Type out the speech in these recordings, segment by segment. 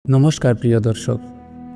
নমস্কার প্রিয় দর্শক,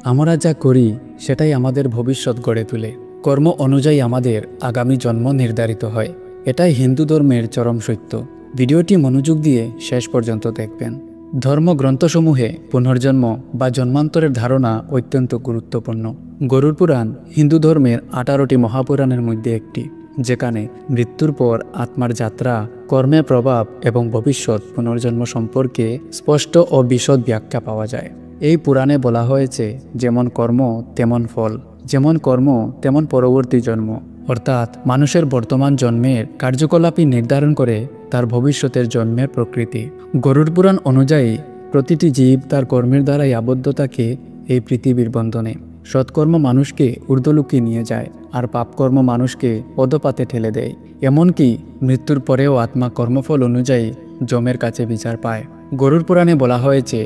আমরা যা করি সেটাই আমাদের ভবিষ্যৎ গড়ে তোলে। কর্ম অনুযায়ী আমাদের আগামী জন্ম নির্ধারিত হয়। এটাই হিন্দু ধর্মের চরম সত্য। ভিডিওটি মনোযোগ দিয়ে শেষ পর্যন্ত দেখবেন। ধর্মগ্রন্থসমূহে পুনর্জন্ম বা জন্মান্তরের ধারণা অত্যন্ত গুরুত্বপূর্ণ। গরুড় পুরাণ হিন্দু ধর্মের 18টি মহাপুরাণের মধ্যে একটি, যেখানে মৃত্যুর পর আত্মার যাত্রা, কর্মের প্রভাব এবং ভবিষ্যৎ পুনর্জন্ম সম্পর্কে স্পষ্ট ও বিশদ ব্যাখ্যা পাওয়া যায়। এই পুরাণে বলা হয়েছে, যেমন কর্ম তেমন ফল, যেমন কর্ম তেমন পরবর্তী জন্ম। অর্থাৎ মানুষের বর্তমান জন্মের কার্যকলাপই নির্ধারণ করে তার ভবিষ্যতের জন্মের প্রকৃতি। গরুড় পুরাণ অনুযায়ী প্রতিটি জীব তার কর্মের দ্বারাই আবদ্ধ থাকে এই পৃথিবীর বন্ধনে। সৎকর্ম মানুষকে ঊর্ধ্বলোকে নিয়ে যায়, আর পাপকর্ম মানুষকে অধপাতে ঠেলে দেয়। এমনকি মৃত্যুর পরেও আত্মা কর্মফল অনুযায়ী যমের কাছে বিচার পায়। গরুড় পুরাণে বলা হয়েছে,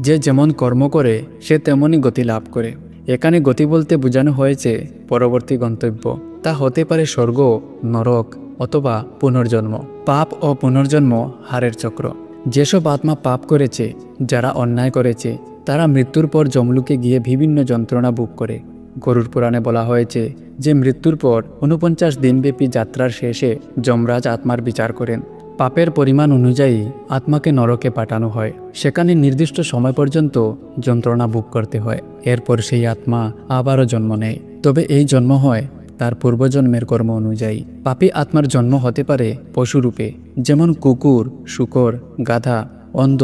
যে যেমন কর্ম করে সে তেমনই গতি লাভ করে। এখানে গতি বলতে বোঝানো হয়েছে পরবর্তী গন্তব্য। তা হতে পারে স্বর্গ, নরক অথবা পুনর্জন্ম। পাপ ও পুনর্জন্ম হারের চক্র। যেসব আত্মা পাপ করেছে, যারা অন্যায় করেছে, তারা মৃত্যুর পর যমলোকে গিয়ে বিভিন্ন যন্ত্রণা ভোগ করে। গরুড় পুরাণে বলা হয়েছে যে মৃত্যুর পর 49 দিনব্যাপী যাত্রার শেষে যমরাজ আত্মার বিচার করেন। পাপের পরিমাণ অনুযায়ী আত্মাকে নরকে পাঠানো হয়। সেখানে নির্দিষ্ট সময় পর্যন্ত যন্ত্রণা ভোগ করতে হয়। এরপর সেই আত্মা আবারও জন্ম নেয়, তবে এই জন্ম হয় তার পূর্বজন্মের কর্ম অনুযায়ী। পাপী আত্মার জন্ম হতে পারে পশুরূপে, যেমন কুকুর, শূকর, গাধা, অন্ধ,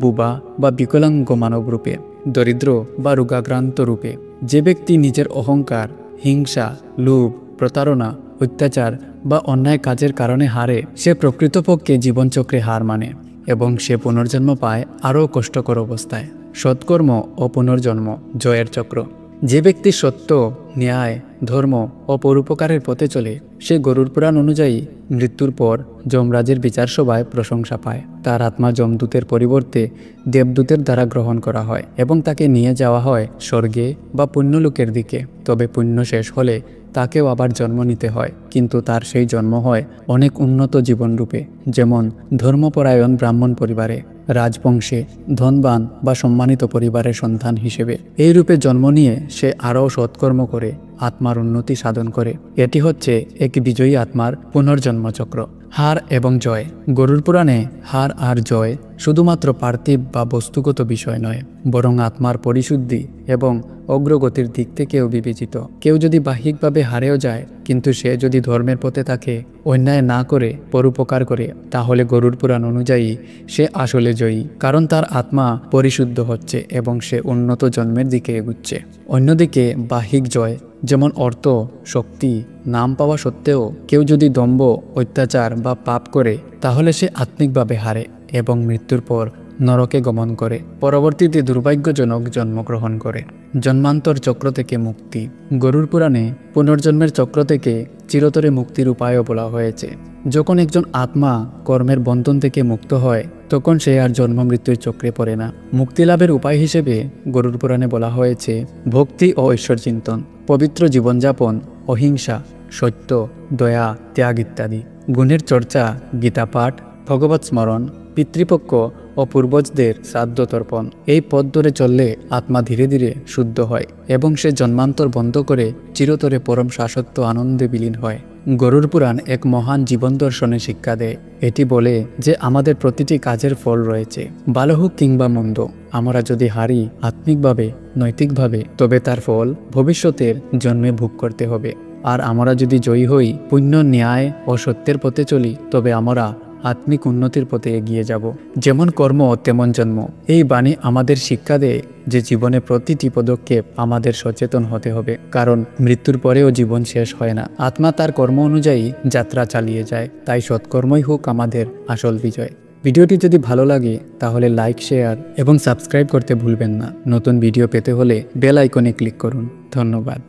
বুবা বা বিকলাঙ্গ মানব রূপে, দরিদ্র বা রোগাক্রান্ত রূপে। যে ব্যক্তি নিজের অহংকার, হিংসা, লোভ, প্রতারণা, অত্যাচার বা অন্যায় কাজের কারণে হারে, সে প্রকৃতপক্ষে জীবনচক্রে হার মানে এবং সে পুনর্জন্ম পায় আরও কষ্টকর অবস্থায়। সৎকর্ম ও পুনর্জন্ম জয়ের চক্র। যে ব্যক্তি সত্য, ন্যায়, ধর্ম ও পরোপকারের পথে চলে, সে গরুড় পুরাণ অনুযায়ী মৃত্যুর পর যমরাজের বিচার সভায় প্রশংসা পায়। তার আত্মা যমদূতের পরিবর্তে দেবদূতের দ্বারা গ্রহণ করা হয় এবং তাকে নিয়ে যাওয়া হয় স্বর্গে বা পুণ্যলোকের দিকে। তবে পুণ্য শেষ হলে তাকেও আবার জন্ম নিতে হয়, কিন্তু তার সেই জন্ম হয় অনেক উন্নত জীবনরূপে, যেমন ধর্মপরায়ণ ব্রাহ্মণ পরিবারে, রাজবংশে, ধনবান বা সম্মানিত পরিবারের সন্তান হিসেবে। এই রূপে জন্ম নিয়ে সে আরও সৎকর্ম করে আত্মার উন্নতি সাধন করে। এটি হচ্ছে এক বিজয়ী আত্মার পুনর্জন্ম চক্র। হার এবং জয়। গরুড় পুরাণে হার আর জয় শুধুমাত্র পার্থিব বা বস্তুগত বিষয় নয়, বরং আত্মার পরিশুদ্ধি এবং অগ্রগতির দিক থেকেও বিবেচিত। কেউ যদি বাহ্যিকভাবে হারেও যায়, কিন্তু সে যদি ধর্মের পথে থাকে, অন্যায় না করে পরোপকার করে, তাহলে গরুড় পুরাণ অনুযায়ী সে আসলে জয়ী, কারণ তার আত্মা পরিশুদ্ধ হচ্ছে এবং সে উন্নত জন্মের দিকে এগুচ্ছে। অন্যদিকে বাহ্যিক জয়, যেমন অর্থ, শক্তি, নাম পাওয়া সত্ত্বেও কেউ যদি দম্ভ, অত্যাচার বা পাপ করে, তাহলে সে আত্মিকভাবে হারে এবং মৃত্যুর পর নরকে গমন করে, পরবর্তীতে দুর্ভাগ্যজনক জন্মগ্রহণ করে। জন্মান্তর চক্র থেকে মুক্তি। গরুড় পুরাণে পুনর্জন্মের চক্র থেকে চিরতরে মুক্তির উপায়ও বলা হয়েছে। যখন একজন আত্মা কর্মের বন্ধন থেকে মুক্ত হয়, তখন সে আর জন্ম মৃত্যুর চক্রে পড়ে না। মুক্তিলাভের উপায় হিসেবে গরুড় পুরাণে বলা হয়েছে ভক্তি ও ঈশ্বর চিন্তন, পবিত্র জীবনযাপন, অহিংসা, সত্য, দয়া, ত্যাগ ইত্যাদি। গুণের চর্চা, গীতা পাঠ, ভগবৎ স্মরণ, পিতৃপক্ষ ও পূর্বজদের শ্রাদ্ধ তর্পণ। এই পথ ধরে চললে আত্মা ধীরে ধীরে শুদ্ধ হয় এবং সে জন্মান্তর বন্ধ করে চিরতরে পরম শাশ্বত আনন্দে বিলীন হয়। গরুড় পুরাণ এক মহান জীবন দর্শনের শিক্ষা দেয়। এটি বলে যে আমাদের প্রতিটি কাজের ফল রয়েছে, ভালো হোক কিংবা মন্দ। আমরা যদি হারি আত্মিকভাবে, নৈতিকভাবে, তবে তার ফল ভবিষ্যতের জন্মে ভোগ করতে হবে। আর আমরা যদি জয়ী হই, পুণ্য, ন্যায় ও সত্যের পথে চলি, তবে আমরা আত্মিক উন্নতির পথে এগিয়ে যাব। যেমন কর্ম তেমন জন্ম। এই বাণী আমাদের শিক্ষা দেয় যে জীবনে প্রতিটি পদক্ষেপ আমাদের সচেতন হতে হবে, কারণ মৃত্যুর পরেও জীবন শেষ হয় না। আত্মা তার কর্ম অনুযায়ী যাত্রা চালিয়ে যায়। তাই সৎকর্মই হোক আমাদের আসল বিজয়। ভিডিওটি যদি ভালো লাগে তাহলে লাইক, শেয়ার এবং সাবস্ক্রাইব করতে ভুলবেন না। নতুন ভিডিও পেতে হলে বেল আইকনে ক্লিক করুন। ধন্যবাদ।